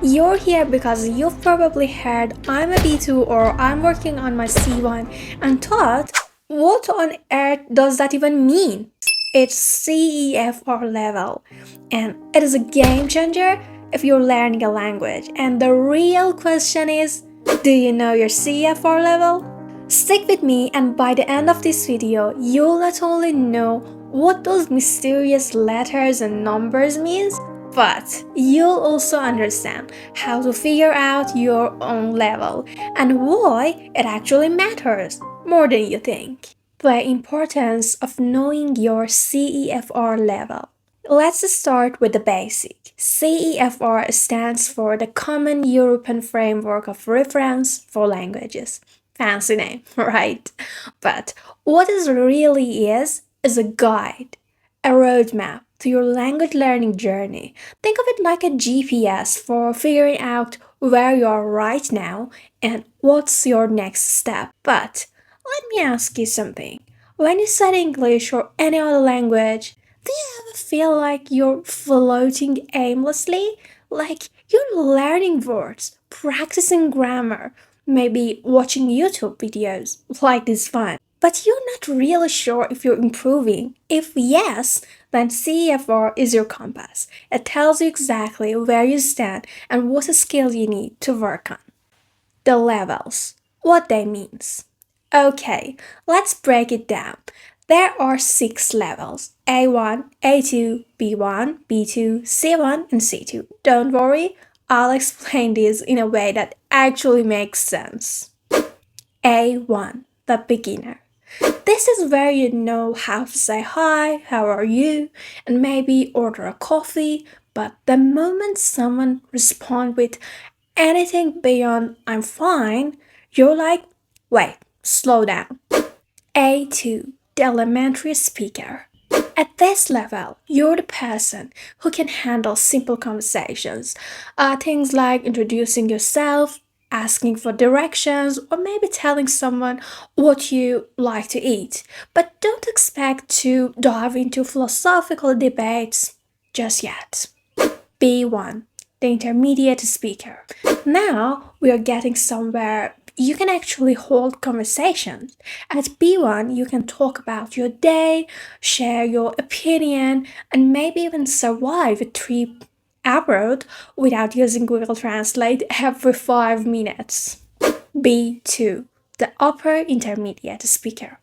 You're here because you've probably heard I'm a B2 or I'm working on my C1 and thought, what on earth does that even mean? It's CEFR level, and it is a game changer if you're learning a language. And the real question is, do you know your CEFR level? Stick with me, and by the end of this video, you'll not only know what those mysterious letters and numbers means, but you'll also understand how to figure out your own level and why it actually matters more than you think. The importance of knowing your CEFR level. Let's start with the basic. CEFR stands for the Common European Framework of Reference for Languages. Fancy name, right? But what it really is a guide, a roadmap to your language learning journey. Think of it like a GPS for figuring out where you are right now and what's your next step. But let me ask you something. When you study English or any other language, do you ever feel like you're floating aimlessly? Like you're learning words, practicing grammar, maybe watching YouTube videos, like this fun. But you're not really sure if you're improving. If yes, then CFR is your compass. It tells you exactly where you stand and what skills you need to work on. The levels. What they means. Okay, let's break it down. There are 6 levels: A1, A2, B1, B2, C1, and C2. Don't worry, I'll explain this in a way that actually makes sense. A1, the beginner. This is where you know how to say hi, how are you, and maybe order a coffee, but the moment someone responds with anything beyond I'm fine, you're like, wait, slow down. A2, the elementary speaker. At this level, you're the person who can handle simple conversations. Things like introducing yourself, asking for directions, or maybe telling someone what you like to eat. But don't expect to dive into philosophical debates just yet. B1, the intermediate speaker. Now we are getting somewhere. You can actually hold conversations. At B1, you can talk about your day, share your opinion, and maybe even survive a trip abroad without using Google Translate every 5 minutes. B2, the upper intermediate speaker.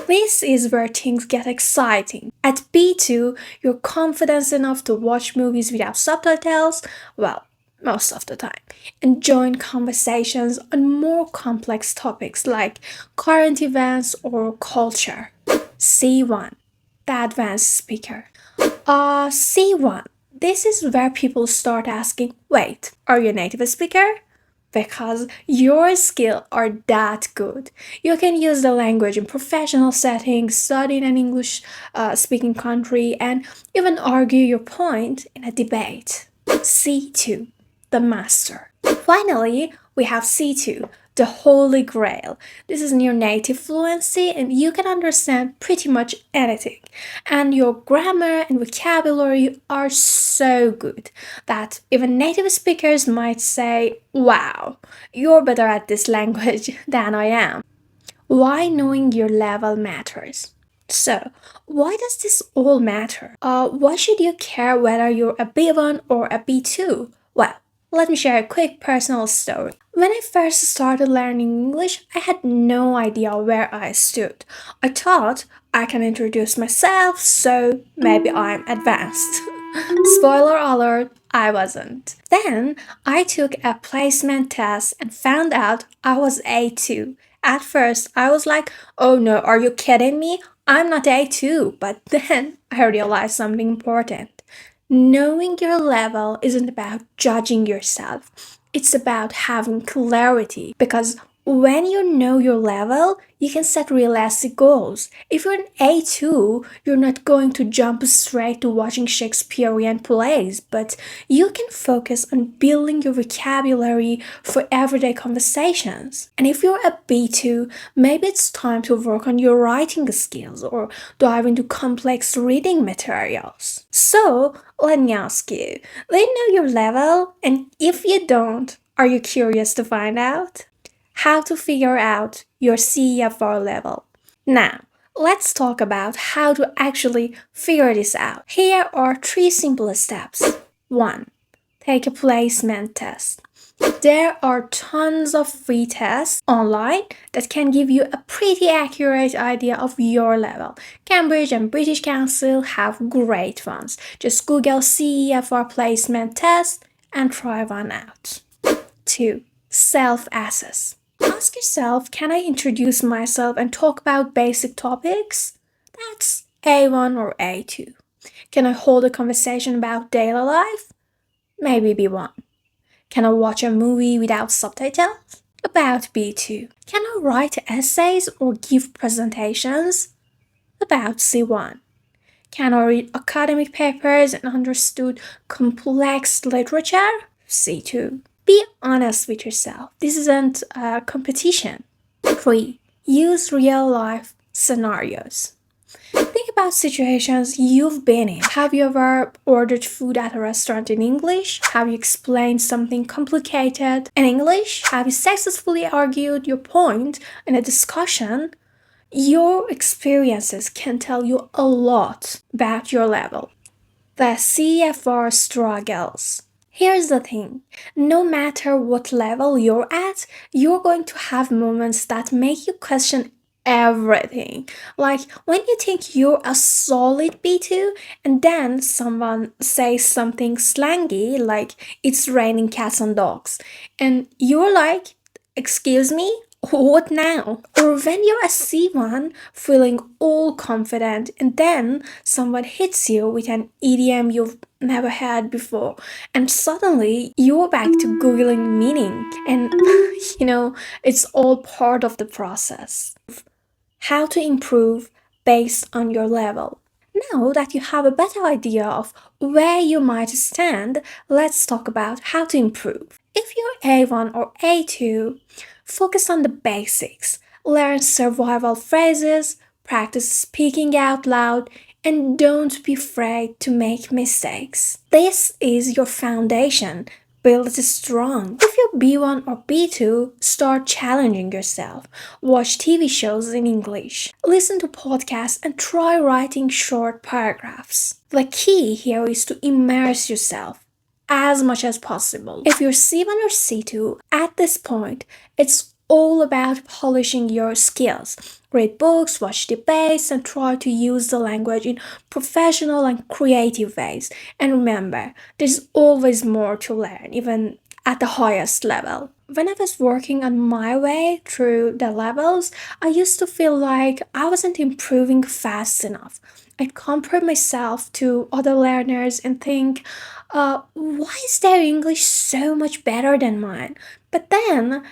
This is where things get exciting. At B2, you're confident enough to watch movies without subtitles, well, most of the time, and join conversations on more complex topics like current events or culture. C1, the advanced speaker. C1, this is where people start asking, wait, are you a native speaker? Because your skills are that good. You can use the language in professional settings, study in an English speaking country, and even argue your point in a debate. C2, the master. Finally, we have C2, the holy grail. This is near native fluency and you can understand pretty much anything. And your grammar and vocabulary are so good that even native speakers might say, wow, you're better at this language than I am. Why knowing your level matters. So, why does this all matter? Why should you care whether you're a B1 or a B2? Well, let me share a quick personal story. When I first started learning English, I had no idea where I stood. I thought I can introduce myself, so maybe I'm advanced. Spoiler alert, I wasn't. Then I took a placement test and found out I was A2. At first, I was like, oh no, are you kidding me? I'm not A2. But then I realized something important. Knowing your level isn't about judging yourself. It's about having clarity because When you know your level, you can set realistic goals. If you're an A2, you're not going to jump straight to watching Shakespearean plays, but you can focus on building your vocabulary for everyday conversations. And if you're a B2, maybe it's time to work on your writing skills or dive into complex reading materials. So, let me ask you, do you know your level? And if you don't, are you curious to find out? How to figure out your CEFR level. Now, let's talk about how to actually figure this out. Here are three simple steps. 1. Take a placement test. There are tons of free tests online that can give you a pretty accurate idea of your level. Cambridge and British Council have great ones. Just Google CEFR placement test and try one out. 2. Self-assess. Ask yourself, can I introduce myself and talk about basic topics? That's A1 or A2. Can I hold a conversation about daily life? Maybe B1. Can I watch a movie without subtitles? About B2. Can I write essays or give presentations? About C1. Can I read academic papers and understood complex literature? C2. Be honest with yourself. This isn't a competition. 3. Use real life scenarios. Think about situations you've been in. Have you ever ordered food at a restaurant in English? Have you explained something complicated in English? Have you successfully argued your point in a discussion? Your experiences can tell you a lot about your level. The CEFR Struggles. Here's the thing, no matter what level you're at, you're going to have moments that make you question everything. Like when you think you're a solid B2 and then someone says something slangy like it's raining cats and dogs and you're like, excuse me? What now? Or when you're a C1 feeling all confident and then someone hits you with an idiom you've never heard before and suddenly you're back to googling meaning and it's all part of the process. How to improve based on your level. Now that you have a better idea of where you might stand, let's talk about how to improve. If you're A1 or A2, focus on the basics. Learn survival phrases, practice speaking out loud, and don't be afraid to make mistakes. This is your foundation. Build it strong. If you're B1 or B2, start challenging yourself. Watch TV shows in English. Listen to podcasts and try writing short paragraphs. The key here is to immerse yourself as much as possible. If you're C1 or C2, at this point, it's all about polishing your skills. Read books, watch debates, and try to use the language in professional and creative ways. And remember, there's always more to learn, even at the highest level. When I was working on my way through the levels, I used to feel like I wasn't improving fast enough. I'd compare myself to other learners and think, why is their English so much better than mine? But then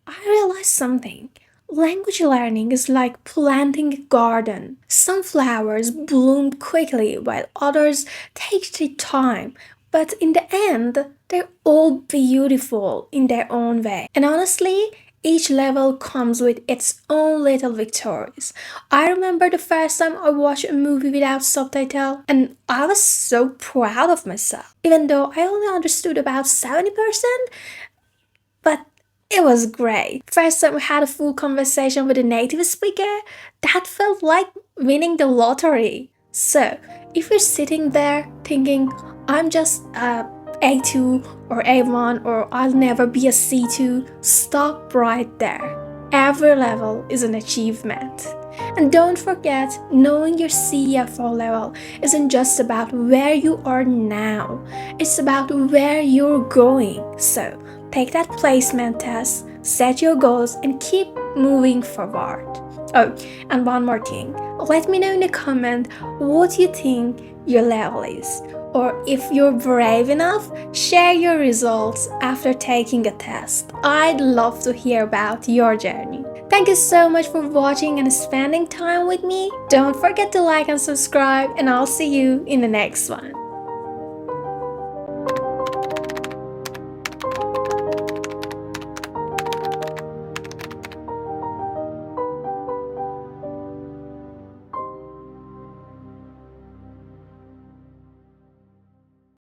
I realized something. Language learning is like planting a garden. Some flowers bloom quickly while others take their time. But in the end, they're all beautiful in their own way. And honestly, each level comes with its own little victories. I remember the first time I watched a movie without subtitle, and I was so proud of myself. Even though I only understood about 70%, but it was great. First time we had a full conversation with a native speaker, that felt like winning the lottery. So, if you're sitting there thinking, I'm just a A2 or A1 or I'll never be a C2, stop right there. Every level is an achievement. And don't forget, knowing your CEFR level isn't just about where you are now, it's about where you're going. So, take that placement test, set your goals, and keep moving forward. Oh, and one more thing. Let me know in the comment what you think your level is. Or if you're brave enough, share your results after taking a test. I'd love to hear about your journey. Thank you so much for watching and spending time with me. Don't forget to like and subscribe, and I'll see you in the next one.